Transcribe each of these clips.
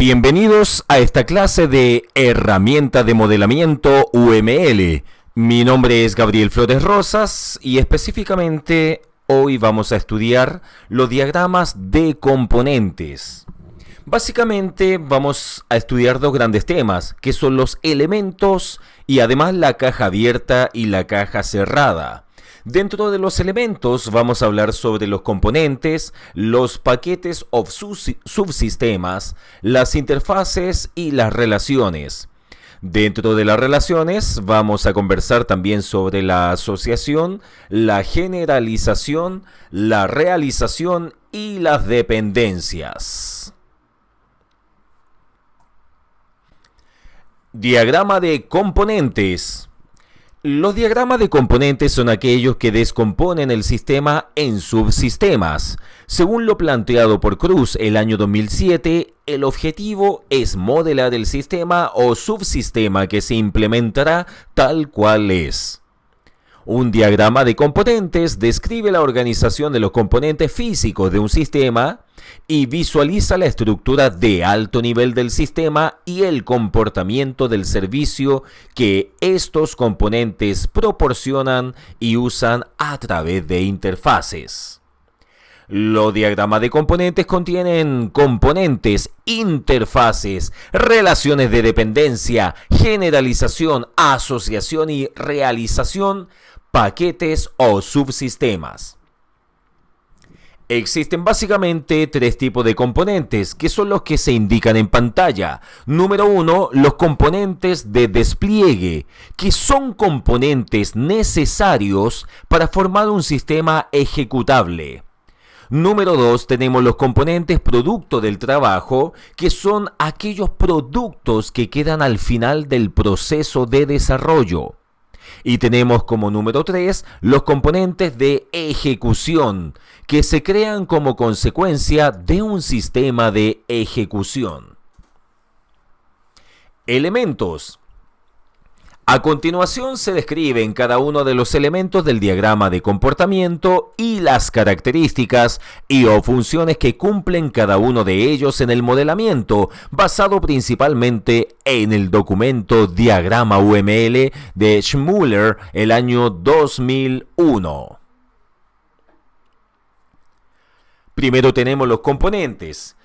Bienvenidos a esta clase de herramienta de modelamiento UML. Mi nombre es Gabriel Flores Rosas y específicamente hoy vamos a estudiar los diagramas de componentes. Básicamente vamos a estudiar dos grandes temas, que son los elementos y además la caja abierta y la caja cerrada. Dentro de los elementos vamos a hablar sobre los componentes, los paquetes o subsistemas, las interfaces y las relaciones. Dentro de las relaciones vamos a conversar también sobre la asociación, la generalización, la realización y las dependencias. Diagrama de componentes. Los diagramas de componentes son aquellos que descomponen el sistema en subsistemas. Según lo planteado por Cruz el año 2007, el objetivo es modelar el sistema o subsistema que se implementará tal cual es. Un diagrama de componentes describe la organización de los componentes físicos de un sistema y visualiza la estructura de alto nivel del sistema y el comportamiento del servicio que estos componentes proporcionan y usan a través de interfaces. Los diagramas de componentes contienen componentes, interfaces, relaciones de dependencia, generalización, asociación y realización, paquetes o subsistemas. Existen básicamente tres tipos de componentes, que son los que se indican en pantalla. Número 1, los componentes de despliegue, que son componentes necesarios para formar un sistema ejecutable. Número 2, tenemos los componentes producto del trabajo, que son aquellos productos que quedan al final del proceso de desarrollo. Y tenemos como número 3 los componentes de ejecución, que se crean como consecuencia de un sistema de ejecución. Elementos. A continuación se describen cada uno de los elementos del diagrama de comportamiento y las características y o funciones que cumplen cada uno de ellos en el modelamiento, basado principalmente en el documento Diagrama UML de Schmuller el año 2001. Primero tenemos los componentes.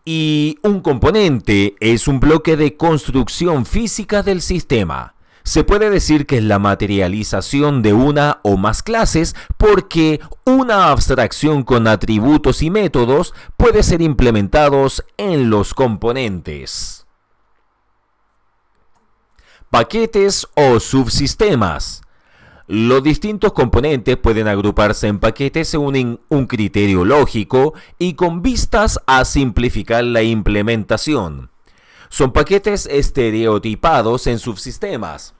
Y un componente es un bloque de construcción física del sistema. Se puede decir que es la materialización de una o más clases porque una abstracción con atributos y métodos puede ser implementados en los componentes. Paquetes o subsistemas. Los distintos componentes pueden agruparse en paquetes según un criterio lógico y con vistas a simplificar la implementación. Son paquetes estereotipados en subsistemas.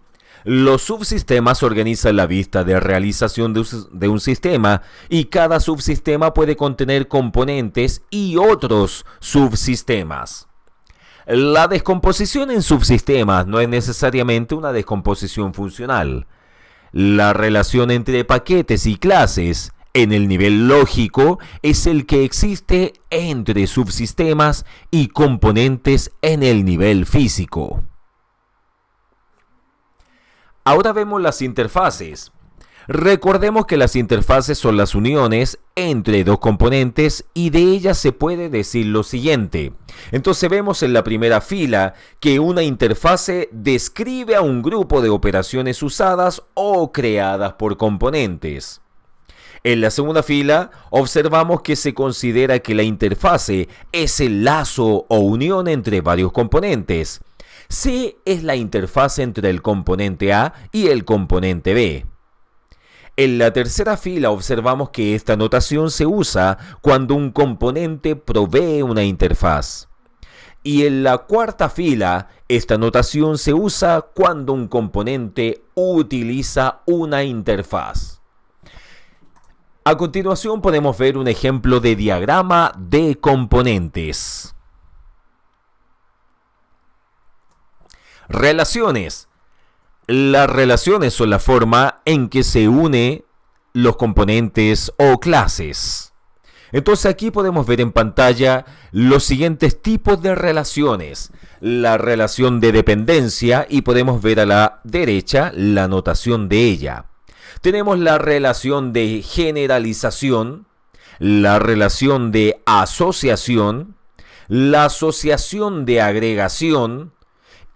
Los subsistemas organizan la vista de realización de un sistema y cada subsistema puede contener componentes y otros subsistemas. La descomposición en subsistemas no es necesariamente una descomposición funcional. La relación entre paquetes y clases en el nivel lógico es el que existe entre subsistemas y componentes en el nivel físico. Ahora vemos las interfaces. Recordemos que las interfaces son las uniones entre dos componentes y de ellas se puede decir lo siguiente. Entonces vemos en la primera fila que una interfase describe a un grupo de operaciones usadas o creadas por componentes. En la segunda fila observamos que se considera que la interfase es el lazo o unión entre varios componentes. C es la interfase entre el componente A y el componente B. En la tercera fila observamos que esta notación se usa cuando un componente provee una interfaz. Y en la cuarta fila, esta notación se usa cuando un componente utiliza una interfaz. A continuación podemos ver un ejemplo de diagrama de componentes. Relaciones. Las relaciones son la forma en que se unen los componentes o clases. Entonces aquí podemos ver en pantalla los siguientes tipos de relaciones. La relación de dependencia y podemos ver a la derecha la notación de ella. Tenemos la relación de generalización, la relación de asociación, la asociación de agregación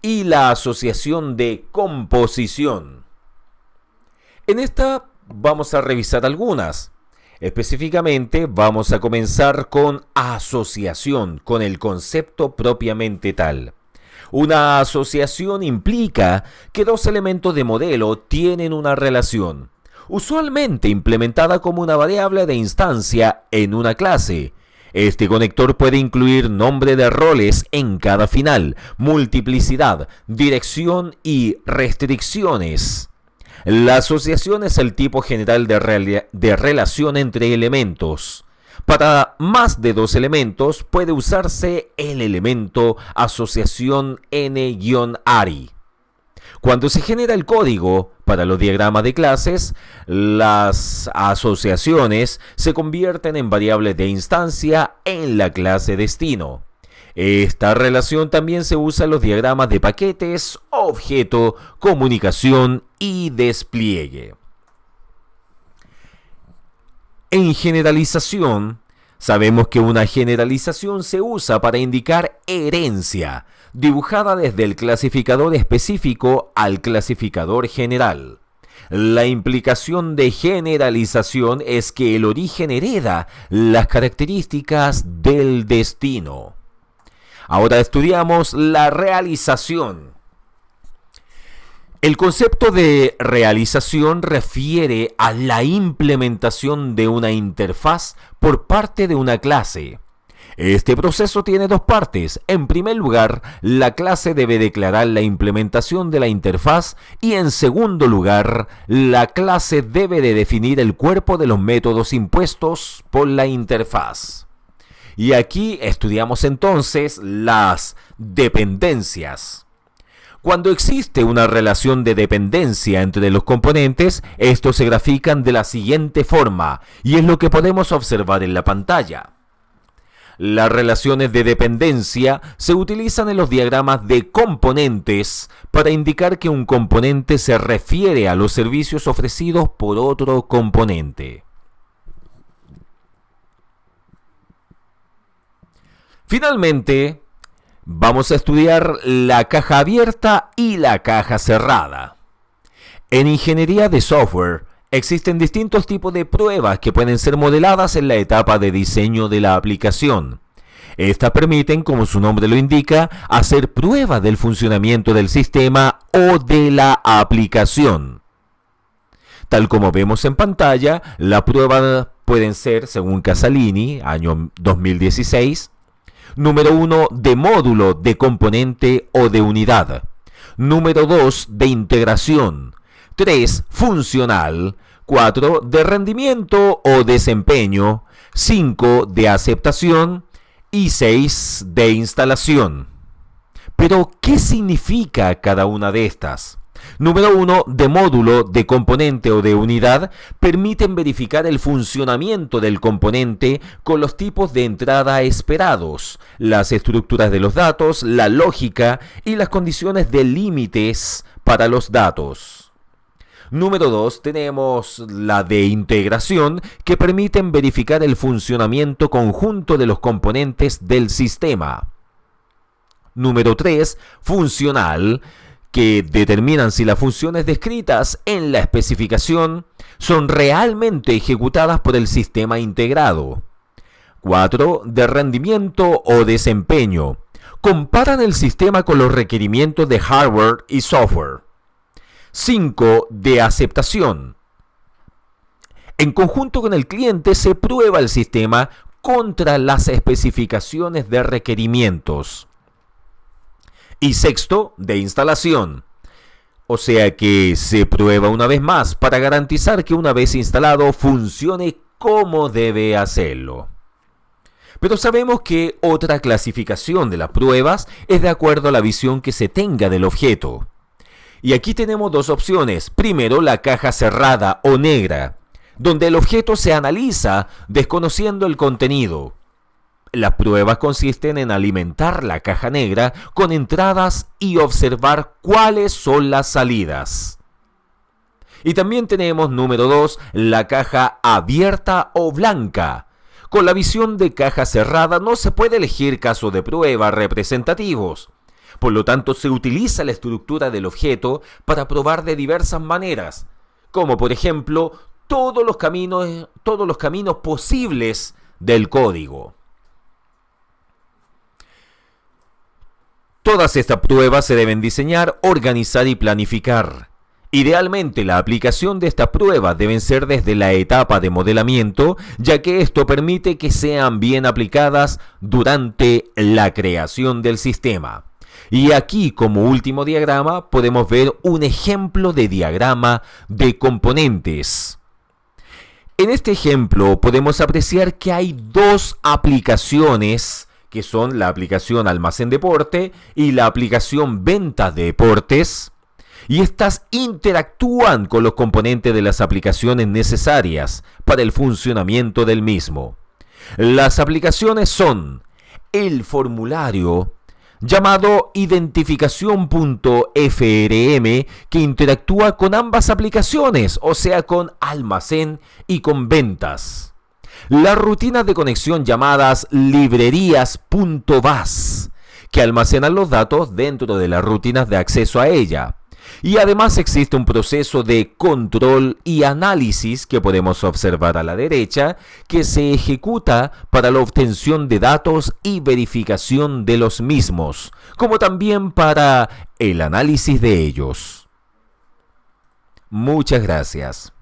y la asociación de composición. En esta vamos a revisar algunas. Específicamente vamos a comenzar con asociación, con el concepto propiamente tal. Una asociación implica que dos elementos de modelo tienen una relación, usualmente implementada como una variable de instancia en una clase. Este conector puede incluir nombre de roles en cada final, multiplicidad, dirección y restricciones. La asociación es el tipo general de relación entre elementos. Para más de dos elementos puede usarse el elemento asociación n-ARI. Cuando se genera el código para los diagramas de clases, las asociaciones se convierten en variables de instancia en la clase destino. Esta relación también se usa en los diagramas de paquetes, objeto, comunicación y despliegue. En generalización, sabemos que una generalización se usa para indicar herencia, dibujada desde el clasificador específico al clasificador general. La implicación de generalización es que el origen hereda las características del destino. Ahora estudiamos la realización. El concepto de realización refiere a la implementación de una interfaz por parte de una clase. Este proceso tiene dos partes. En primer lugar, la clase debe declarar la implementación de la interfaz y en segundo lugar, la clase debe de definir el cuerpo de los métodos impuestos por la interfaz. Y aquí estudiamos entonces las dependencias. Cuando existe una relación de dependencia entre los componentes, estos se grafican de la siguiente forma, y es lo que podemos observar en la pantalla. Las relaciones de dependencia se utilizan en los diagramas de componentes para indicar que un componente se refiere a los servicios ofrecidos por otro componente. Finalmente, vamos a estudiar la caja abierta y la caja cerrada. En ingeniería de software, existen distintos tipos de pruebas que pueden ser modeladas en la etapa de diseño de la aplicación. Estas permiten, como su nombre lo indica, hacer pruebas del funcionamiento del sistema o de la aplicación. Tal como vemos en pantalla, las pruebas pueden ser, según Casalini, año 2016, número 1, de módulo, de componente o de unidad. Número 2, de integración. 3, funcional. 4, de rendimiento o desempeño. 5, de aceptación. Y 6, de instalación. Pero, ¿qué significa cada una de estas? Número 1, de módulo, de componente o de unidad, permiten verificar el funcionamiento del componente con los tipos de entrada esperados, las estructuras de los datos, la lógica y las condiciones de límites para los datos. Número 2, tenemos la de integración, que permiten verificar el funcionamiento conjunto de los componentes del sistema. Número 3, funcional, que determinan si las funciones descritas en la especificación son realmente ejecutadas por el sistema integrado. 4, de rendimiento o desempeño. Comparan el sistema con los requerimientos de hardware y software. 5, de aceptación. En conjunto con el cliente se prueba el sistema contra las especificaciones de requerimientos. Y 6, de instalación. O sea que se prueba una vez más para garantizar que una vez instalado funcione como debe hacerlo. Pero sabemos que otra clasificación de las pruebas es de acuerdo a la visión que se tenga del objeto. Y aquí tenemos dos opciones. Primero, la caja cerrada o negra. donde el objeto se analiza desconociendo el contenido. Las pruebas consisten en alimentar la caja negra con entradas y observar cuáles son las salidas. Y también tenemos número 2, la caja abierta o blanca. Con la visión de caja cerrada no se puede elegir casos de prueba representativos. Por lo tanto, se utiliza la estructura del objeto para probar de diversas maneras, como por ejemplo todos los caminos posibles del código. Todas estas pruebas se deben diseñar, organizar y planificar. Idealmente, la aplicación de estas pruebas deben ser desde la etapa de modelamiento, ya que esto permite que sean bien aplicadas durante la creación del sistema. Y aquí, como último diagrama, podemos ver un ejemplo de diagrama de componentes. En este ejemplo podemos apreciar que hay dos aplicaciones, que son la aplicación almacén deporte y la aplicación ventas de deportes, y estas interactúan con los componentes de las aplicaciones necesarias para el funcionamiento del mismo. Las aplicaciones son el formulario llamado identificación.frm, que interactúa con ambas aplicaciones, o sea, con almacén y con ventas. Las rutinas de conexión llamadas librerías.bas, que almacenan los datos dentro de las rutinas de acceso a ella. Y además existe un proceso de control y análisis que podemos observar a la derecha, que se ejecuta para la obtención de datos y verificación de los mismos, como también para el análisis de ellos. Muchas gracias.